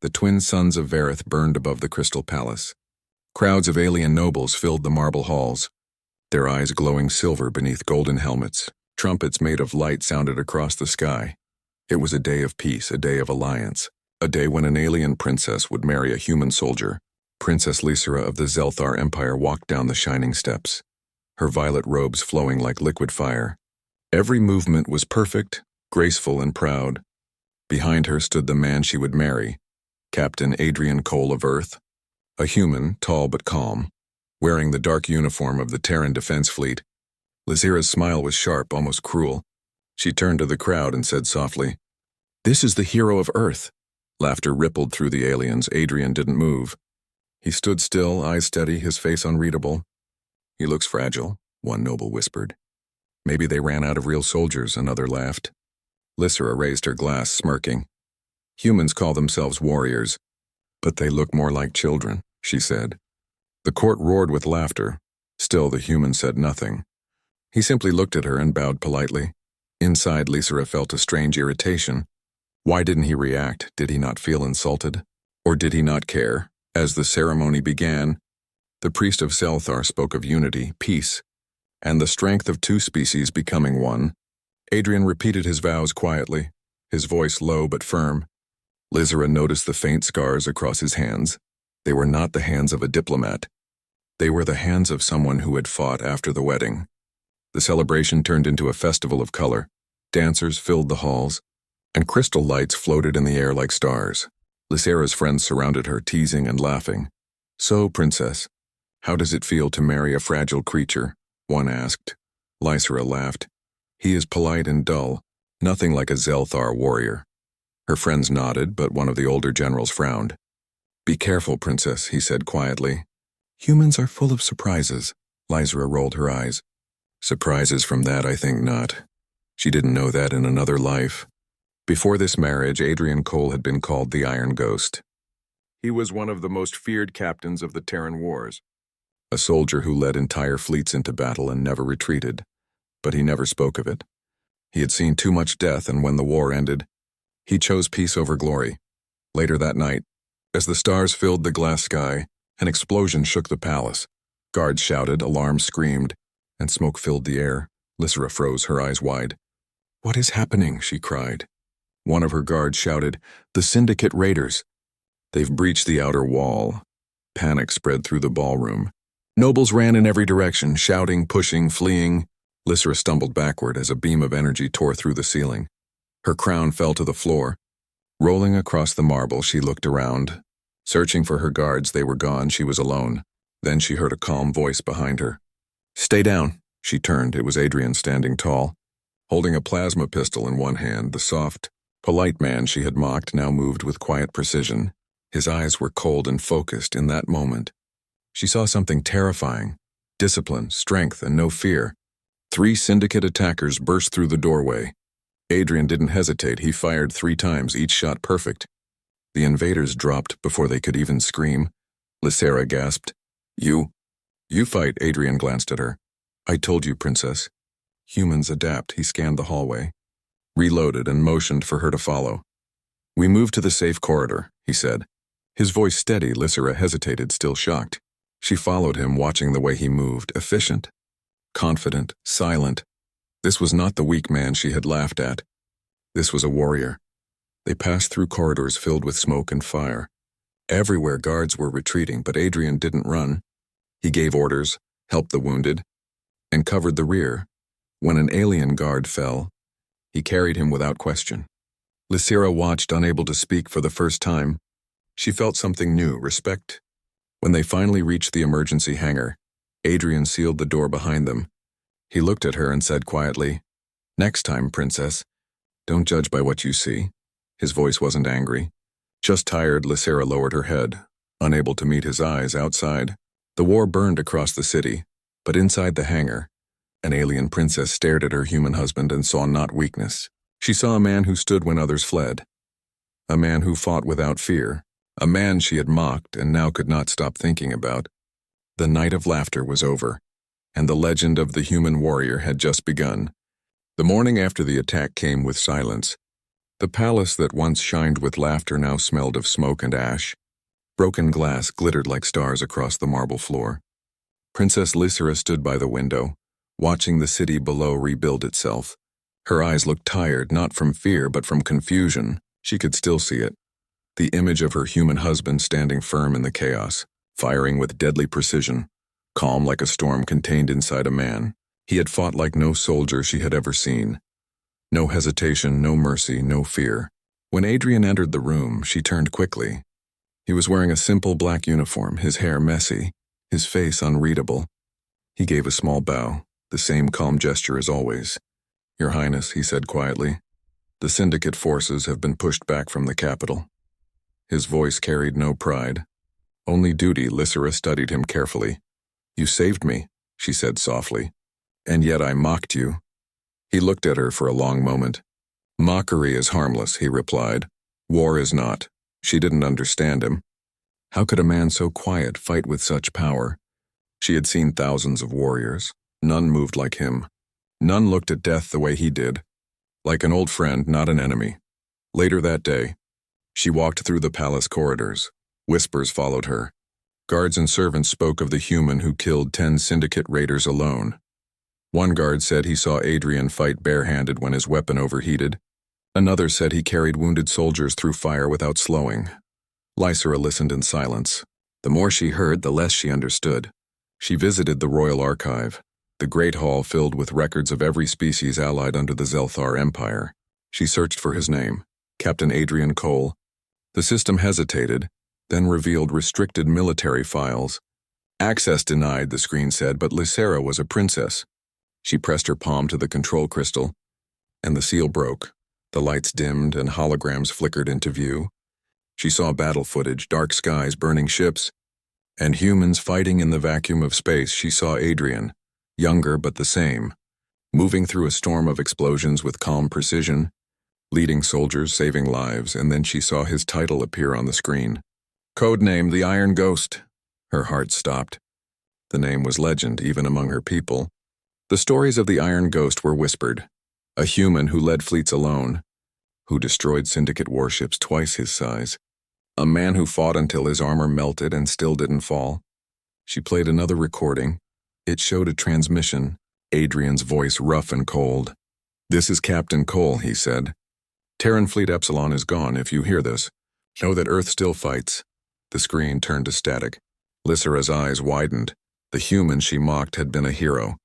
The twin sons of Vareth burned above the crystal palace. Crowds of alien nobles filled the marble halls, their eyes glowing silver beneath golden helmets. Trumpets made of light sounded across the sky. It was a day of peace, a day of alliance, a day when an alien princess would marry a human soldier. Princess Lysera of the Zelthar Empire walked down the shining steps, her violet robes flowing like liquid fire. Every movement was perfect, graceful, and proud. Behind her stood the man she would marry, Captain Adrian Cole of Earth, a human, tall but calm, wearing the dark uniform of the Terran Defense Fleet. Lysera's smile was sharp, almost cruel. She turned to the crowd and said softly, "This is the hero of Earth." Laughter rippled through the aliens. Adrian didn't move. He stood still, eyes steady, his face unreadable. "He looks fragile," one noble whispered. "Maybe they ran out of real soldiers," another laughed. Lysera raised her glass, smirking. "Humans call themselves warriors, but they look more like children," she said. The court roared with laughter. Still, the human said nothing. He simply looked at her and bowed politely. Inside, Lysera felt a strange irritation. Why didn't he react? Did he not feel insulted? Or did he not care? As the ceremony began, the priest of Zelthar spoke of unity, peace, and the strength of two species becoming one. Adrian repeated his vows quietly, his voice low but firm. Lysera noticed the faint scars across his hands. They were not the hands of a diplomat. They were the hands of someone who had fought after the wedding. The celebration turned into a festival of color. Dancers filled the halls, and crystal lights floated in the air like stars. Lysera's friends surrounded her, teasing and laughing. "So, princess, how does it feel to marry a fragile creature?" one asked. Lysera laughed. "He is polite and dull, nothing like a Zelthar warrior." Her friends nodded, but one of the older generals frowned. "Be careful, princess," he said quietly. "Humans are full of surprises." Lysera rolled her eyes. "Surprises from that, I think not. She didn't know that in another life." Before this marriage, Adrian Cole had been called the Iron Ghost. He was one of the most feared captains of the Terran Wars, a soldier who led entire fleets into battle and never retreated, but he never spoke of it. He had seen too much death, and when the war ended, he chose peace over glory. Later that night, as the stars filled the glass sky, an explosion shook the palace. Guards shouted, alarms screamed, and smoke filled the air. Lysera froze, her eyes wide. "What is happening?" she cried. One of her guards shouted, "The Syndicate raiders! They've breached the outer wall." Panic spread through the ballroom. Nobles ran in every direction, shouting, pushing, fleeing. Lysera stumbled backward as a beam of energy tore through the ceiling. Her crown fell to the floor. Rolling across the marble, she looked around. Searching for her guards, they were gone. She was alone. Then she heard a calm voice behind her. "Stay down." She turned. It was Adrian, standing tall, holding a plasma pistol in one hand. The soft, polite man she had mocked now moved with quiet precision. His eyes were cold and focused. In that moment, she saw something terrifying: discipline, strength, and no fear. 3 Syndicate attackers burst through the doorway. Adrian didn't hesitate. He fired 3 times, each shot perfect. The invaders dropped before they could even scream. Lysera gasped. You fight," Adrian glanced at her. "I told you, princess. Humans adapt." He scanned the hallway, reloaded, and motioned for her to follow. "We move to the safe corridor," he said. His voice steady. Lysera hesitated, still shocked. She followed him, watching the way he moved, efficient, confident, silent. This was not the weak man she had laughed at. This was a warrior. They passed through corridors filled with smoke and fire. Everywhere guards were retreating, but Adrian didn't run. He gave orders, helped the wounded, and covered the rear. When an alien guard fell, he carried him without question. Lysera watched, unable to speak for the first time. She felt something new, respect. When they finally reached the emergency hangar, Adrian sealed the door behind them. He looked at her and said quietly, "Next time, princess, don't judge by what you see." His voice wasn't angry, just tired. Lysera lowered her head, unable to meet his eyes. Outside, the war burned across the city, but inside the hangar, an alien princess stared at her human husband and saw not weakness. She saw a man who stood when others fled, a man who fought without fear, a man she had mocked and now could not stop thinking about. The night of laughter was over, and the legend of the human warrior had just begun. The morning after the attack came with silence. The palace that once shined with laughter now smelled of smoke and ash. Broken glass glittered like stars across the marble floor. Princess Lysera stood by the window, watching the city below rebuild itself. Her eyes looked tired, not from fear but from confusion. She could still see it. The image of her human husband standing firm in the chaos, firing with deadly precision, calm like a storm contained inside a man. He had fought like no soldier she had ever seen. No hesitation, no mercy, no fear. When Adrian entered the room, she turned quickly. He was wearing a simple black uniform, his hair messy, his face unreadable. He gave a small bow, the same calm gesture as always. "Your Highness," he said quietly, "the syndicate forces have been pushed back from the capital." His voice carried no pride, only duty. Lysera studied him carefully. "You saved me," she said softly, "and yet I mocked you." He looked at her for a long moment. "Mockery is harmless," he replied. "War is not." She didn't understand him. How could a man so quiet fight with such power? She had seen thousands of warriors. None moved like him. None looked at death the way he did. Like an old friend, not an enemy. Later that day, she walked through the palace corridors. Whispers followed her. Guards and servants spoke of the human who killed 10 syndicate raiders alone. One guard said he saw Adrian fight barehanded when his weapon overheated. Another said he carried wounded soldiers through fire without slowing. Lysera listened in silence. The more she heard, the less she understood. She visited the royal archive, the great hall filled with records of every species allied under the Zelthar Empire. She searched for his name, Captain Adrian Cole. The system hesitated, then revealed restricted military files. "Access denied," the screen said, but Lysera was a princess. She pressed her palm to the control crystal, and the seal broke. The lights dimmed and holograms flickered into view. She saw battle footage, dark skies, burning ships, and humans fighting in the vacuum of space. She saw Adrian, younger but the same, moving through a storm of explosions with calm precision, leading soldiers, saving lives, and then she saw his title appear on the screen. Codename the Iron Ghost. Her heart stopped. The name was legend, even among her people. The stories of the Iron Ghost were whispered. A human who led fleets alone, who destroyed syndicate warships twice his size. A man who fought until his armor melted and still didn't fall. She played another recording. It showed a transmission, Adrian's voice rough and cold. "This is Captain Cole," he said. "Terran Fleet Epsilon is gone. If you hear this, know that Earth still fights." The screen turned to static. Lysera's eyes widened. The human she mocked had been a hero.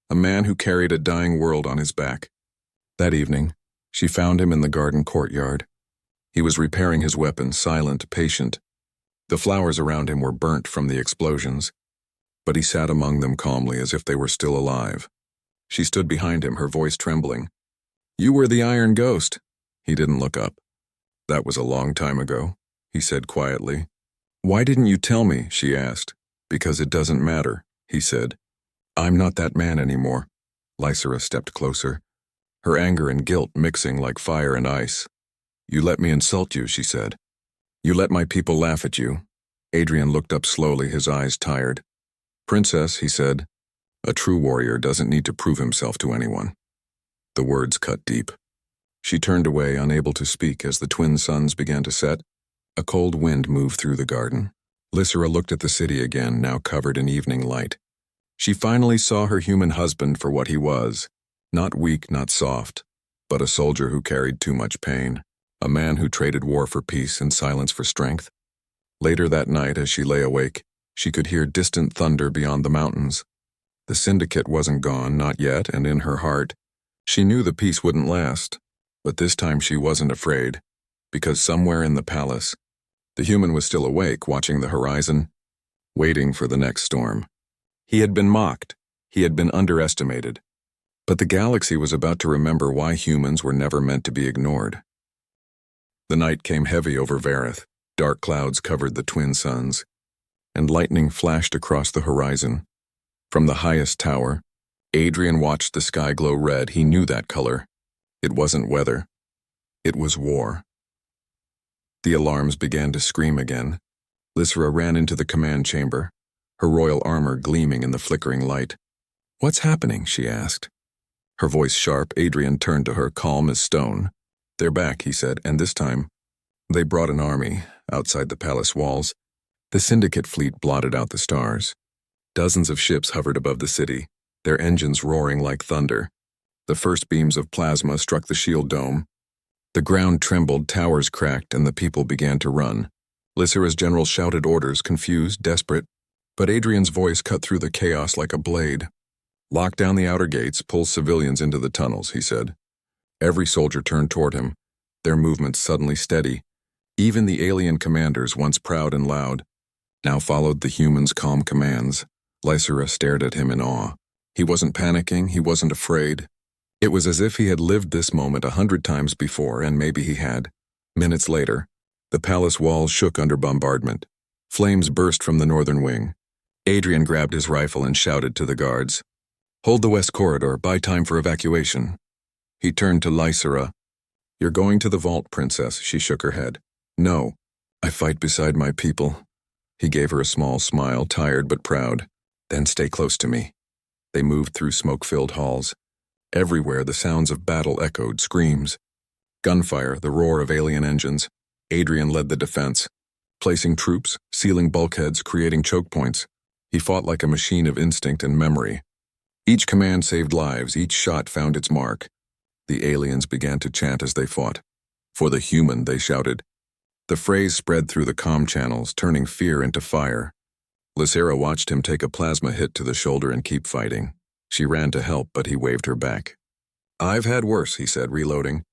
A man who carried a dying world on his back. That evening, she found him in the garden courtyard. He was repairing his weapon, silent, patient. The flowers around him were burnt from the explosions, but he sat among them calmly as if they were still alive. She stood behind him, her voice trembling. "You were the Iron Ghost." He didn't look up. "That was a long time ago," he said quietly. "Why didn't you tell me?" she asked. "Because it doesn't matter," he said. "I'm not that man anymore." Lysera stepped closer, her anger and guilt mixing like fire and ice. "You let me insult you," she said. "You let my people laugh at you." Adrian looked up slowly, his eyes tired. "Princess," he said, "a true warrior doesn't need to prove himself to anyone." The words cut deep. She turned away, unable to speak, as the twin suns began to set. A cold wind moved through the garden. Lysera looked at the city again, now covered in evening light. She finally saw her human husband for what he was. Not weak, not soft, but a soldier who carried too much pain. A man who traded war for peace and silence for strength. Later that night, as she lay awake, she could hear distant thunder beyond the mountains. The syndicate wasn't gone, not yet, and in her heart, she knew the peace wouldn't last. But this time she wasn't afraid, because somewhere in the palace, the human was still awake, watching the horizon, waiting for the next storm. He had been mocked. He had been underestimated. But the galaxy was about to remember why humans were never meant to be ignored. The night came heavy over Vareth. Dark clouds covered the twin suns, and lightning flashed across the horizon. From the highest tower, Adrian watched the sky glow red. He knew that color. It wasn't weather. It was war. The alarms began to scream again. Lysera ran into the command chamber, her royal armor gleaming in the flickering light. "What's happening?" she asked. Her voice sharp, Adrian turned to her, calm as stone. "They're back," he said, "and this time they brought an army outside the palace walls." The Syndicate fleet blotted out the stars. Dozens of ships hovered above the city, their engines roaring like thunder. The first beams of plasma struck the shield dome. The ground trembled, towers cracked, and the people began to run. Lysira's general shouted orders, confused, desperate, but Adrian's voice cut through the chaos like a blade. "Lock down the outer gates, pull civilians into the tunnels," he said. Every soldier turned toward him, their movements suddenly steady. Even the alien commanders, once proud and loud, now followed the humans' calm commands. Lysira stared at him in awe. He wasn't panicking, he wasn't afraid. It was as if he had lived this moment 100 times before, and maybe he had. Minutes later, the palace walls shook under bombardment. Flames burst from the northern wing. Adrian grabbed his rifle and shouted to the guards, "Hold the west corridor, buy time for evacuation." He turned to Lysira. "You're going to the vault, Princess," she shook her head. "No, I fight beside my people." He gave her a small smile, tired but proud. "Then stay close to me." They moved through smoke-filled halls. Everywhere the sounds of battle echoed, screams. Gunfire, the roar of alien engines. Adrian led the defense, placing troops, sealing bulkheads, creating choke points. He fought like a machine of instinct and memory. Each command saved lives, each shot found its mark. The aliens began to chant as they fought. "For the human," they shouted. The phrase spread through the comm channels, turning fear into fire. Lysira watched him take a plasma hit to the shoulder and keep fighting. She ran to help, but he waved her back. "I've had worse," he said, reloading.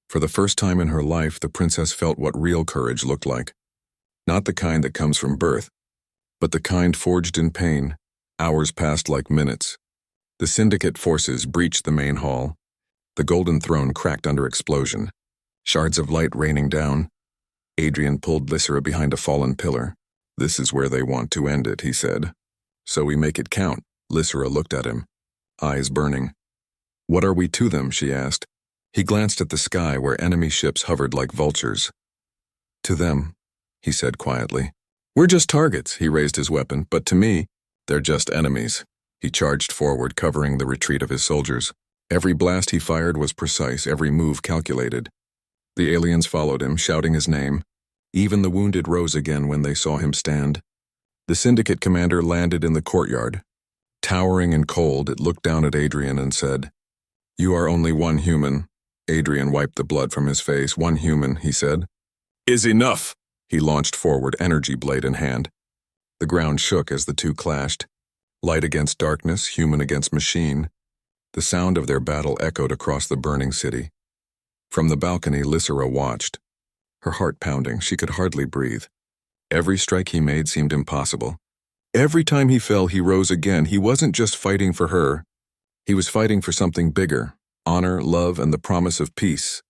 For the first time in her life, the princess felt what real courage looked like. Not the kind that comes from birth, but the kind forged in pain. Hours passed like minutes. The Syndicate forces breached the main hall. The golden throne cracked under explosion, shards of light raining down. Adrian pulled Lysira behind a fallen pillar. "This is where they want to end it," he said. "So we make it count." Lysira looked at him, eyes burning. "What are we to them?" she asked. He glanced at the sky where enemy ships hovered like vultures. "To them," he said quietly, "we're just targets." He raised his weapon, "but to me, they're just enemies." He charged forward, covering the retreat of his soldiers. Every blast he fired was precise, every move calculated. The aliens followed him, shouting his name. Even the wounded rose again when they saw him stand. The Syndicate commander landed in the courtyard. Towering and cold, it looked down at Adrian and said, "You are only one human." Adrian wiped the blood from his face. "One human," he said. "Is enough!" He launched forward, energy blade in hand. The ground shook as the two clashed. Light against darkness, human against machine. The sound of their battle echoed across the burning city. From the balcony, Lysira watched, her heart pounding. She could hardly breathe. Every strike he made seemed impossible. Every time he fell, he rose again. He wasn't just fighting for her. He was fighting for something bigger: honor, love, and the promise of peace.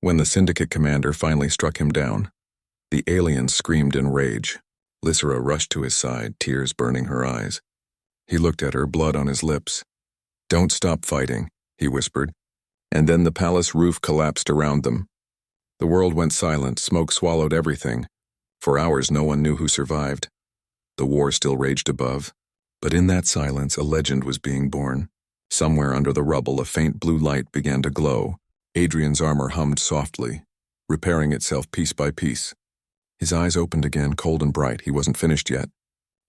When the Syndicate commander finally struck him down, the aliens screamed in rage. Lysira rushed to his side, tears burning her eyes. He looked at her, blood on his lips. "Don't stop fighting," he whispered. And then the palace roof collapsed around them. The world went silent, smoke swallowed everything. For hours no one knew who survived. The war still raged above, but in that silence a legend was being born. Somewhere under the rubble a faint blue light began to glow. Adrian's armor hummed softly, repairing itself piece by piece. His eyes opened again, cold and bright. He wasn't finished yet.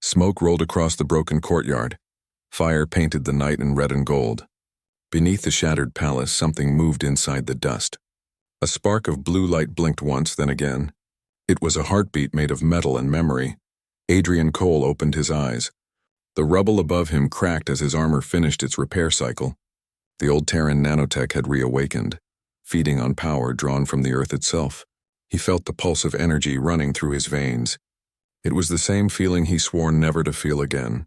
Smoke rolled across the broken courtyard. Fire painted the night in red and gold. Beneath the shattered palace, something moved inside the dust. A spark of blue light blinked once, then again. It was a heartbeat made of metal and memory. Adrian Cole opened his eyes. The rubble above him cracked as his armor finished its repair cycle. The old Terran nanotech had reawakened, feeding on power drawn from the earth itself. He felt the pulse of energy running through his veins. It was the same feeling he swore never to feel again.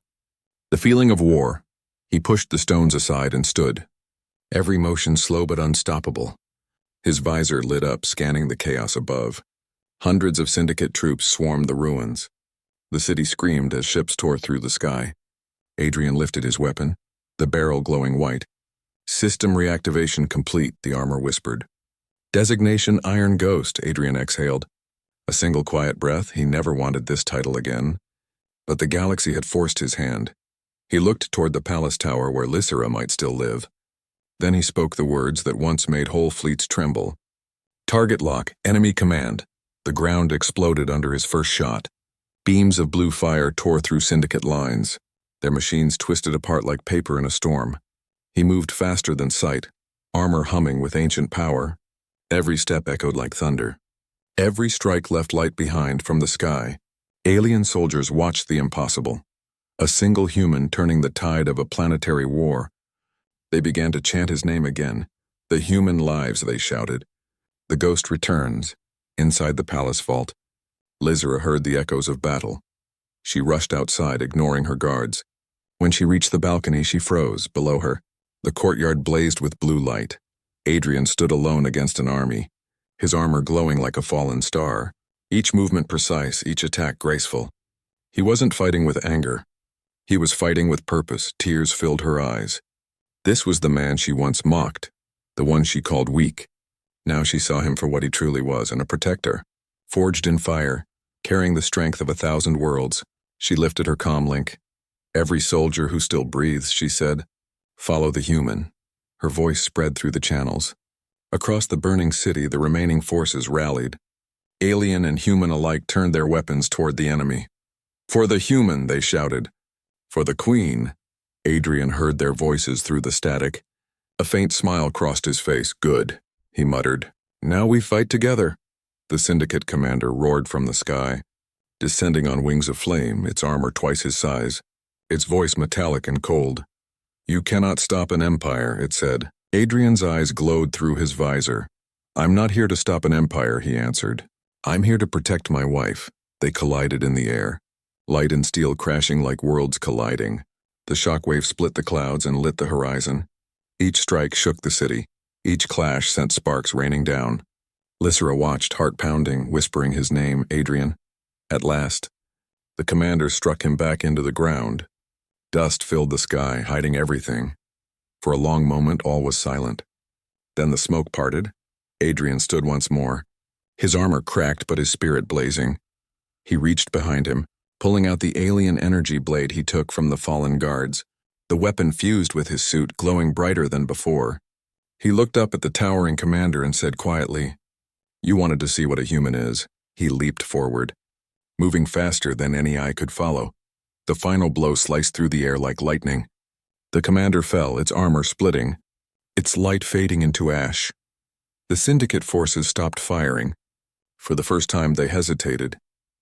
The feeling of war. He pushed the stones aside and stood. Every motion slow but unstoppable. His visor lit up, scanning the chaos above. Hundreds of Syndicate troops swarmed the ruins. The city screamed as ships tore through the sky. Adrian lifted his weapon, the barrel glowing white. "System reactivation complete," the armor whispered. "Designation Iron Ghost," Adrian exhaled. A single quiet breath. He never wanted this title again. But the galaxy had forced his hand. He looked toward the palace tower where Lysira might still live. Then he spoke the words that once made whole fleets tremble. Target lock, enemy command. The ground exploded under his first shot. Beams of blue fire tore through syndicate lines. Their machines twisted apart like paper in a storm. He moved faster than sight, armor humming with ancient power. Every step echoed like thunder. Every strike left light behind from the sky. Alien soldiers watched the impossible. A single human turning the tide of a planetary war. They began to chant his name again. The human lives, they shouted. The ghost returns. Inside the palace vault, Lizra heard the echoes of battle. She rushed outside, ignoring her guards. When she reached the balcony, she froze. Below her, the courtyard blazed with blue light. Adrian stood alone against an army, his armor glowing like a fallen star, each movement precise, each attack graceful. He wasn't fighting with anger. He was fighting with purpose. Tears filled her eyes. This was the man she once mocked, the one she called weak. Now she saw him for what he truly was, a protector. Forged in fire, carrying the strength of 1,000 worlds, she lifted her comm link. Every soldier who still breathes, she said, follow the human. Her voice spread through the channels. Across the burning city, the remaining forces rallied. Alien and human alike turned their weapons toward the enemy. For the human, they shouted. For the queen. Adrian heard their voices through the static. A faint smile crossed his face. Good, he muttered. Now we fight together. The syndicate commander roared from the sky, descending on wings of flame, its armor twice his size, its voice metallic and cold. You cannot stop an empire, it said. Adrian's eyes glowed through his visor. I'm not here to stop an empire, he answered. I'm here to protect my wife. They collided in the air, light and steel crashing like worlds colliding. The shockwave split the clouds and lit the horizon. Each strike shook the city. Each clash sent sparks raining down. Lysra watched, heart pounding, whispering his name, Adrian. At last, the commander struck him back into the ground. Dust filled the sky, hiding everything. For a long moment, all was silent. Then the smoke parted. Adrian stood once more, his armor cracked but his spirit blazing. He reached behind him, pulling out the alien energy blade he took from the fallen guards. The weapon fused with his suit, glowing brighter than before. He looked up at the towering commander and said quietly, You wanted to see what a human is. He leaped forward, moving faster than any eye could follow. The final blow sliced through the air like lightning. The commander fell, its armor splitting, its light fading into ash. The syndicate forces stopped firing. For the first time they hesitated.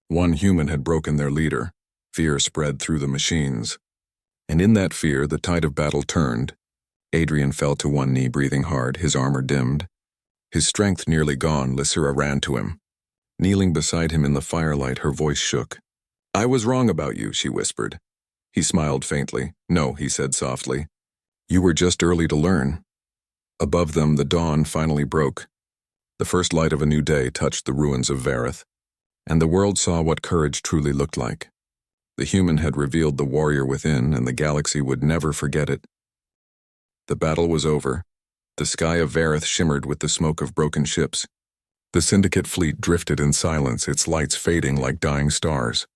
One human had broken their leader. Fear spread through the machines. And in that fear, the tide of battle turned. Adrian fell to one knee, breathing hard, his armor dimmed. His strength nearly gone, Lysra ran to him. Kneeling beside him in the firelight, her voice shook. I was wrong about you, she whispered. He smiled faintly. No, he said softly. You were just early to learn. Above them, the dawn finally broke. The first light of a new day touched the ruins of Vareth, and the world saw what courage truly looked like. The human had revealed the warrior within, and the galaxy would never forget it. The battle was over. The sky of Vareth shimmered with the smoke of broken ships. The syndicate fleet drifted in silence, its lights fading like dying stars.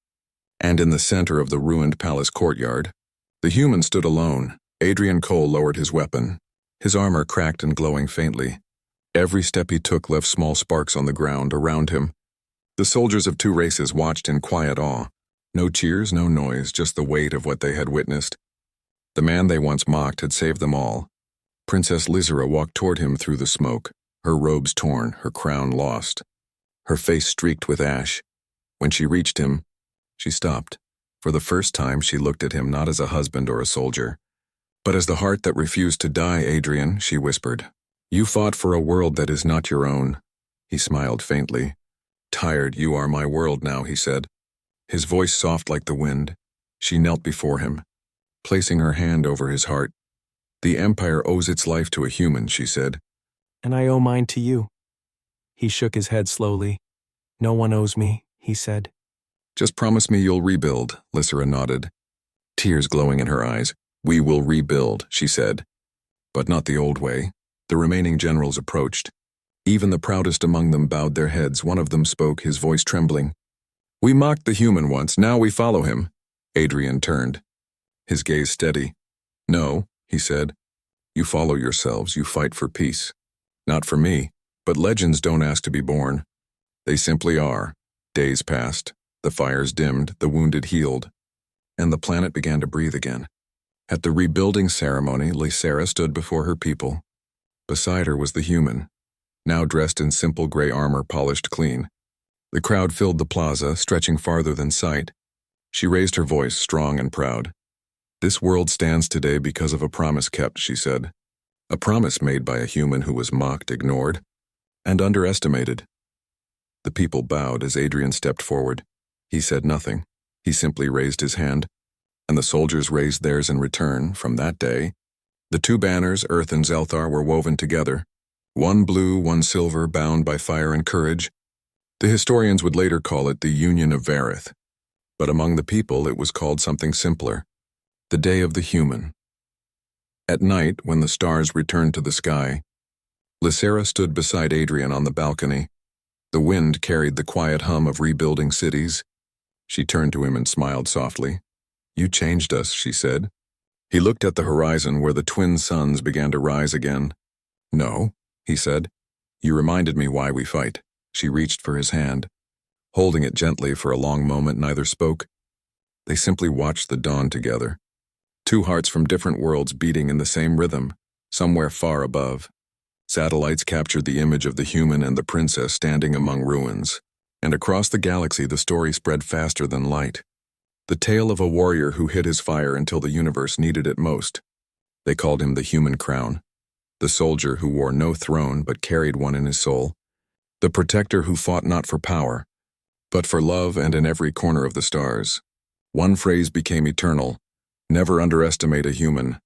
And in the center of the ruined palace courtyard, the human stood alone. Adrian Cole lowered his weapon, his armor cracked and glowing faintly. Every step he took left small sparks on the ground around him. The soldiers of two races watched in quiet awe. No cheers, no noise, just the weight of what they had witnessed. The man they once mocked had saved them all. Princess Lysra walked toward him through the smoke, her robes torn, her crown lost, her face streaked with ash. When she reached him, she stopped. For the first time, she looked at him not as a husband or a soldier, but as the heart that refused to die. Adrian, she whispered. You fought for a world that is not your own. He smiled faintly. Tired, you are my world now, he said. His voice soft like the wind. She knelt before him, placing her hand over his heart. The Empire owes its life to a human, she said. And I owe mine to you. He shook his head slowly. No one owes me, he said. Just promise me you'll rebuild, Lysra nodded, tears glowing in her eyes. We will rebuild, she said. But not the old way. The remaining generals approached. Even the proudest among them bowed their heads. One of them spoke, his voice trembling. We mocked the human once, now we follow him. Adrian turned, his gaze steady. No, he said. You follow yourselves, you fight for peace. Not for me, But legends don't ask to be born. They simply are. Days passed, the fires dimmed, the wounded healed, and the planet began to breathe again. At the rebuilding ceremony, Lysera stood before her people. Beside her was the human, now dressed in simple gray armor polished clean. The crowd filled the plaza, stretching farther than sight. She raised her voice, strong and proud. "This world stands today because of a promise kept," she said. "A promise made by a human who was mocked, ignored, and underestimated." The people bowed as Adrian stepped forward. He said nothing. He simply raised his hand, and the soldiers raised theirs in return. From that day, the two banners, Earth and Zelthar, were woven together. One blue, one silver, bound by fire and courage. The historians would later call it the Union of Varith. But among the people it was called something simpler. The Day of the Human. At night, when the stars returned to the sky, Lysera stood beside Adrian on the balcony. The wind carried the quiet hum of rebuilding cities. She turned to him and smiled softly. "You changed us," she said. He looked at the horizon where the twin suns began to rise again. "No," he said. "You reminded me why we fight." She reached for his hand. Holding it gently for a long moment, neither spoke. They simply watched the dawn together. Two hearts from different worlds beating in the same rhythm, somewhere far above. Satellites captured the image of the human and the princess standing among ruins. And across the galaxy the story spread faster than light. The tale of a warrior who hid his fire until the universe needed it most. They called him the Human Crown. The soldier who wore no throne but carried one in his soul. The protector who fought not for power, but for love, and in every corner of the stars. One phrase became eternal: never underestimate a human.